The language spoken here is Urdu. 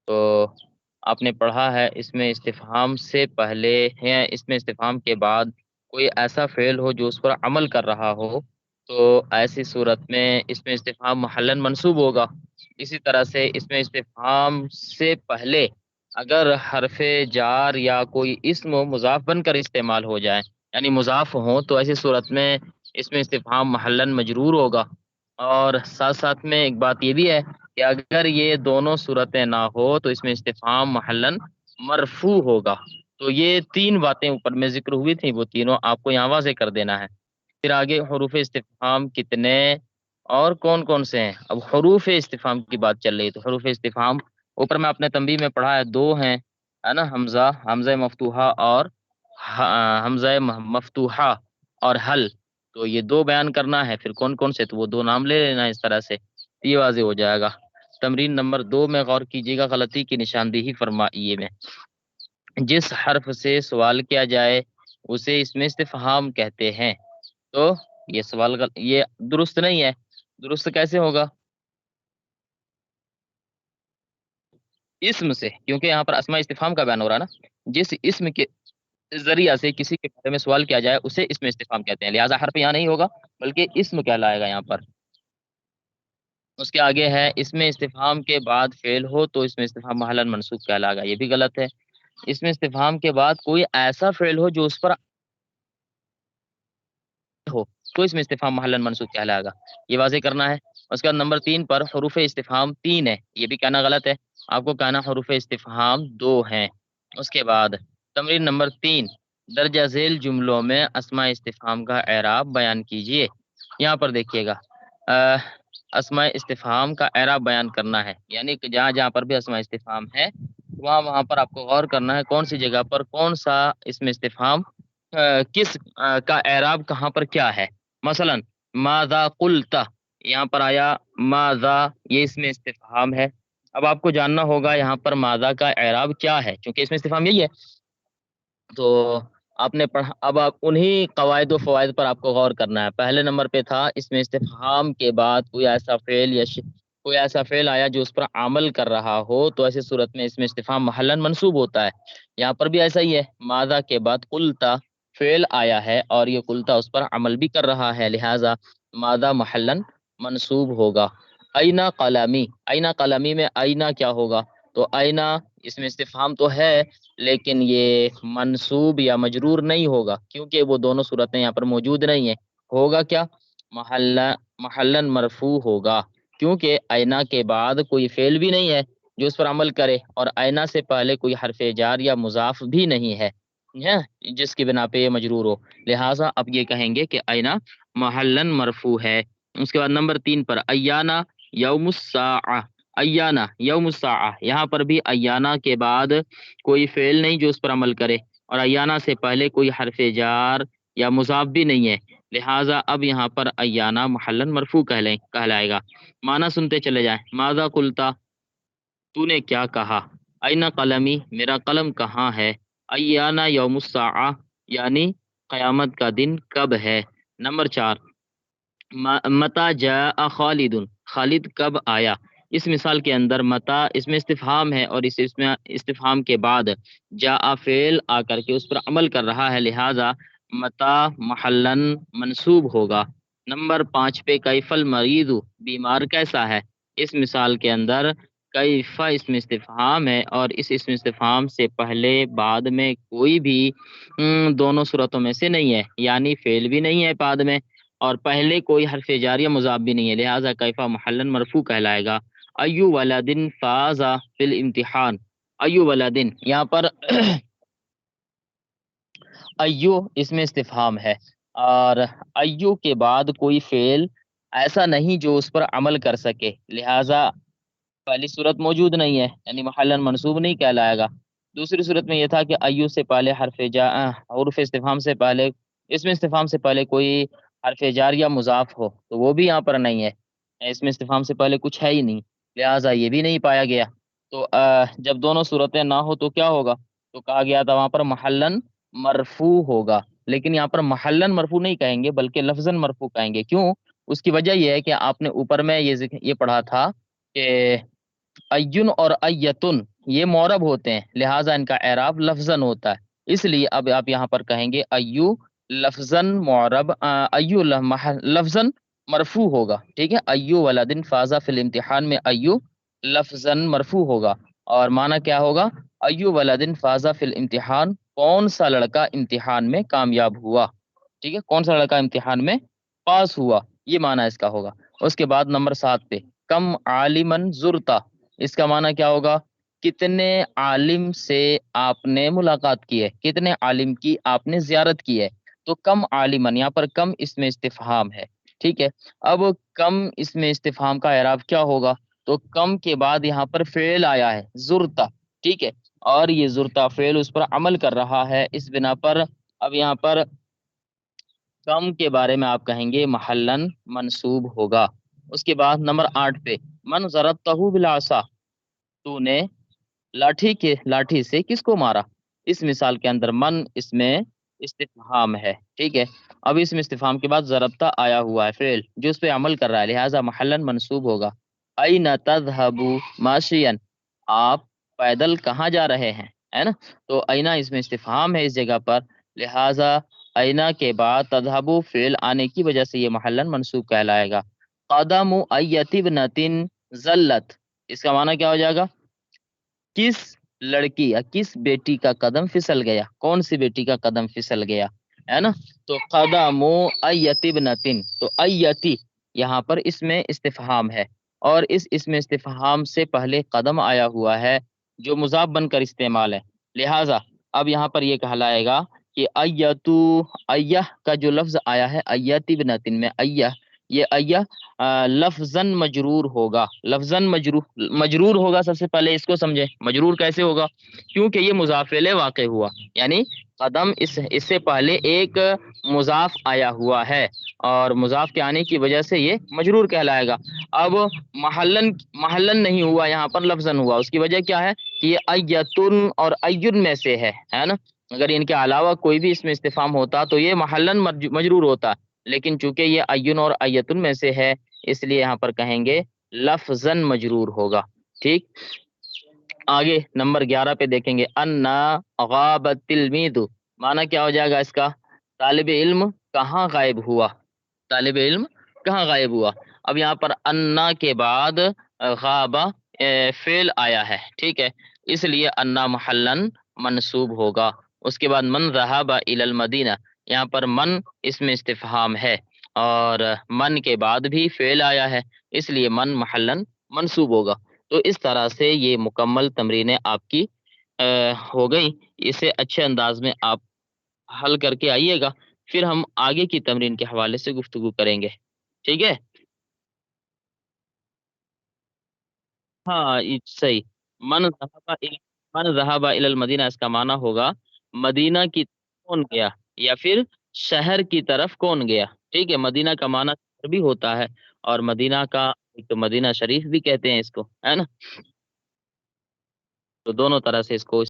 تو آپ نے پڑھا ہے اس میں استفہام سے پہلے ہے، اس میں استفہام کے بعد کوئی ایسا فعل ہو جو اس پر عمل کر رہا ہو، تو ایسی صورت میں اس میں استفہام محلاً منصوب ہوگا۔ اسی طرح سے اس میں استفہام سے پہلے اگر حرف جار یا کوئی اسم و مضاف بن کر استعمال ہو جائے، یعنی مضاف ہو، تو ایسی صورت میں اس میں استفہام محلاً مجرور ہوگا۔ اور ساتھ ساتھ میں ایک بات یہ بھی ہے کہ اگر یہ دونوں صورتیں نہ ہو تو اس میں استفہام محلاً مرفوع ہوگا۔ تو یہ تین باتیں اوپر میں ذکر ہوئی تھیں، وہ تینوں آپ کو یہاں واضح کر دینا ہے۔ پھر آگے حروف استفہام کتنے اور کون کون سے ہیں؟ اب حروف استفہام کی بات چل رہی ہے، تو حروف استفہام اوپر میں اپنے تنبیہ میں پڑھا ہے، دو ہیں، ہے نا، حمزہ، حمزہ مفتوحہ اور حمزہ مفتوحہ اور حل۔ تو یہ دو بیان کرنا ہے، پھر کون کون سے، تو وہ دو نام لے لینا اس طرح سے، یہ واضح ہو جائے گا۔ تمرین نمبر 2 میں غور کیجیے گا، غلطی کی نشاندہی فرمائیے میں۔ جس حرف سے سوال کیا جائے اسے اس میں استفہام کہتے ہیں۔ تو یہ سوال یہ درست نہیں ہے۔ درست کیسے ہوگا؟ اسم سے، کیونکہ یہاں پر اسماء استفہام کا بیان ہو رہا ہے نا، جس اسم کے ذریعہ سے کسی کے بارے میں سوال کیا جائے اسے اسم استفہام کہتے ہیں، لہٰذا حرف یہاں نہیں ہوگا بلکہ اسم کہلائے گا یہاں پر۔ اس کے آگے ہے اس میں استفہام کے بعد فعل ہو تو اس میں استفہام محلاً منصوب کہلائے گا، یہ بھی غلط ہے۔ اس میں استفہام کے بعد کوئی ایسا فعل ہو جو اس پر ہو تو اس میں استفہام محلاً منصوب کہلائے گا، یہ واضح کرنا ہے۔ اس کے بعد نمبر 3 پر حروف استفہام 3 ہے، یہ بھی کہنا غلط ہے، آپ کو کہنا حروف استفہام 2 ہیں۔ اس کے بعد تمرین نمبر 3، درجہ ذیل جملوں میں اسماء استفہام کا اعراب بیان کیجیے۔ یہاں پر دیکھیے گا، اسماء استفہام کا اعراب بیان کرنا ہے، یعنی کہ جہاں جہاں پر بھی اسماء استفہام ہے وہاں وہاں پر آپ کو غور کرنا ہے کون سی جگہ پر کون سا اسم استفہام کس کا اعراب کہاں پر کیا ہے۔ مثلا ماذا قلت، یہاں پر آیا ماذا، یہ اسم استفہام ہے۔ اب آپ کو جاننا ہوگا یہاں پر ماذا کا اعراب کیا ہے، چونکہ اسم استفہام یہی ہے۔ تو آپ نے پڑھا، اب آپ انہی قواعد و فوائد پر آپ کو غور کرنا ہے۔ پہلے نمبر پہ تھا اس میں استفہام کے بعد کوئی ایسا فعل یا کوئی ایسا فعل آیا جو اس پر عمل کر رہا ہو تو ایسی صورت میں اس میں استفہام محلاً منصوب ہوتا ہے۔ یہاں پر بھی ایسا ہی ہے، ماذا کے بعد قلتا فعل آیا ہے اور یہ قلتا اس پر عمل بھی کر رہا ہے، لہٰذا ماذا محلاً منصوب ہوگا۔ اینا قلمی، اینا قلمی میں اینا کیا ہوگا؟ تو اینا اس میں استفہام تو ہے لیکن یہ منصوب یا مجرور نہیں ہوگا، کیونکہ وہ دونوں صورتیں یہاں پر موجود نہیں ہیں۔ ہوگا کیا؟ محلاً مرفوع ہوگا، کیونکہ اینا کے بعد کوئی فعل بھی نہیں ہے جو اس پر عمل کرے، اور اینا سے پہلے کوئی حرف جار یا مضاف بھی نہیں ہے جس کی بنا پہ یہ مجرور ہو، لہٰذا اب یہ کہیں گے کہ اینا محلاً مرفوع ہے۔ اس کے بعد نمبر 3 پر ایانا یوم الساعہ، ایانا یوم الساعہ، یہاں پر بھی ایانا کے بعد کوئی فعل نہیں جو اس پر عمل کرے، اور ایانا سے پہلے کوئی حرف جار یا مضاف بھی نہیں ہے، لہٰذا اب یہاں پر ایانا محلاً مرفوع کہلائے گا۔ معنی سنتے چلے جائیں، ماذا قلتا، تو نے کیا کہا، اینا قلمی، میرا قلم کہاں ہے، ایانا یوم الساعہ، یعنی قیامت کا دن کب ہے۔ نمبر 4، متا جاء خالد، خالد کب آیا۔ اس مثال کے اندر متا اس میں استفہام ہے اور اس میں استفہام کے بعد جاء فعل آ کر کے اس پر عمل کر رہا ہے، لہٰذا متا محلاً منصوب ہوگا۔ نمبر 5 پہ کیف المریض، بیمار کیسا ہے۔ اس مثال کے اندر کیفا اسم استفہام ہے اور اس اسم استفہام سے پہلے بعد میں کوئی بھی دونوں صورتوں میں سے نہیں ہے، یعنی فعل بھی نہیں ہے بعد میں اور پہلے کوئی حرف جار یا مضاف بھی نہیں ہے، لہٰذا کیفا محلاً مرفوع کہلائے گا۔ ایو ولدن فاز فی الامتحان، ایو ولدن، یہاں پر ایو اس میں استفہام ہے اور ایو کے بعد کوئی فعل ایسا نہیں جو اس پر عمل کر سکے، لہٰذا پہلی صورت موجود نہیں ہے، یعنی محلاً منصوب نہیں کہلائے گا۔ دوسری صورت میں یہ تھا کہ ایو سے پہلے حروف استفہام سے پہلے اس میں استفہام سے پہلے کوئی حرف جار یا مضاف ہو، تو وہ بھی یہاں پر نہیں ہے، اس میں استفہام سے پہلے کچھ ہے ہی نہیں، لہٰذا یہ بھی نہیں پایا گیا۔ تو جب دونوں صورتیں نہ ہو تو کیا ہوگا؟ تو کہا گیا تھا وہاں پر محلاً مرفوع ہوگا، لیکن یہاں پر محلاً مرفوع نہیں کہیں گے بلکہ لفظاً مرفوع کہیں گے۔ کیوں؟ اس کی وجہ یہ ہے کہ آپ نے اوپر میں یہ پڑھا تھا کہ ایون اور ایتن یہ معرب ہوتے ہیں، لہٰذا ان کا اعراب لفظاً ہوتا ہے، اس لیے اب آپ یہاں پر کہیں گے ایو لفظاً معرب، ایو لفظاً مرفوع ہوگا، ٹھیک ہے، ایو ولدن فازا فی الامتحان میں ایو لفظاً مرفوع ہوگا، اور معنی کیا ہوگا، ایو ولدن فازا فی الامتحان، کون سا لڑکا امتحان میں کامیاب ہوا، ٹھیک ہے، کون سا لڑکا امتحان میں پاس ہوا، یہ معنی اس کا ہوگا۔ اس کے بعد نمبر 7 پہ کم عالمن زرتا، اس کا معنی کیا ہوگا، کتنے عالم سے آپ نے ملاقات کی ہے، کتنے عالم کی آپ نے زیارت کی ہے، تو کم عالمن، یہاں پر کم اس میں استفہام ہے، ٹھیک ہے۔ اب کم اس میں استفہام کا اعراب کیا ہوگا، تو کم کے بعد یہاں پر فعل آیا ہے زرتا، ٹھیک ہے، اور یہ زرتا فعل اس پر عمل کر رہا ہے، اس بنا پر اب یہاں پر کم کے بارے میں آپ کہیں گے محلن منصوب ہوگا۔ اس کے بعد نمبر 8 پہ من ضربتہ بالعصا، تو نے لاٹھی سے کس کو مارا، اس مثال کے اندر من اس میں استفہام ہے، ٹھیک ہے، اب اس میں استفہام کے بعد ضربتہ آیا ہوا ہے فعل جو اس پہ عمل کر رہا ہے، لہٰذا محلن منصوب ہوگا۔ این تذهب ماشیا، آپ پیدل کہاں جا رہے ہیں، ہے نا، تو اینا اس میں استفہام ہے اس جگہ پر، لہٰذا اینا کے بعد تذهب فعل آنے کی وجہ سے یہ محلن منصوب کہلائے گا۔ قدم ایت ابنۃ زلت، اس کا معنی کیا ہو جائے گا، کس لڑکی یا کس بیٹی کا قدم پھسل گیا، کون سی بیٹی کا قدم پھسل گیا، ہے نا، تو قدم ایت ابنۃ، تو ایتی یہاں پر اس میں استفہام ہے، اور اس میں استفہام سے پہلے قدم آیا ہوا ہے جو مضاف بن کر استعمال ہے، لہٰذا اب یہاں پر یہ کہلائے گا کہ ایتو، ایہ کا جو لفظ آیا ہے ایت ابنۃ میں، ایہ، یہ ایہ لفظاً مجرور ہوگا، لفظاً مجرور ہوگا، سب سے پہلے اس کو سمجھے، مجرور کیسے ہوگا، کیونکہ یہ مضاف الیہ واقع ہوا، یعنی قدم اس سے پہلے ایک مضاف آیا ہوا ہے، اور مضاف کے آنے کی وجہ سے یہ مجرور کہلائے گا۔ اب محلن نہیں ہوا، یہاں پر لفظاً ہوا، اس کی وجہ کیا ہے کہ یہ ایتن اور این میں سے ہے نا، اگر ان کے علاوہ کوئی بھی اس میں استفہام ہوتا تو یہ محلن مجرور ہوتا، لیکن چونکہ یہ این اور ایتن میں سے ہے، اس لیے یہاں پر کہیں گے لفظاً مجرور ہوگا، ٹھیک۔ آگے نمبر 11 پہ دیکھیں گے انا غاب التلمید، معنی کیا ہو جائے گا اس کا، طالب علم کہاں غائب ہوا، طالب علم کہاں غائب ہوا۔ اب یہاں پر انا کے بعد غاب فعل آیا ہے، ٹھیک ہے، اس لیے انا محلن منصوب ہوگا۔ اس کے بعد من ذهب الى المدینہ، یہاں پر من اس میں استفہام ہے، اور من کے بعد بھی فعل آیا ہے، اس لیے من محلن منصوب ہوگا۔ تو اس طرح سے یہ مکمل تمرینیں آپ کی ہو گئی، اسے اچھے انداز میں آپ حل کر کے آئیے گا، پھر ہم آگے کی تمرین کے حوالے سے گفتگو کریں گے، ٹھیک ہے۔ ہاں صحیح، من ذهب من ذهب الى المدینہ، اس کا معنی ہوگا مدینہ کی طرف کون گیا، یا پھر شہر کی طرف کون گیا، ٹھیک ہے، مدینہ کا معنی شہر بھی ہوتا ہے، اور مدینہ کا ایک تو مدینہ شریف بھی کہتے ہیں اس کو، ہے نا، تو دونوں طرح سے اس کو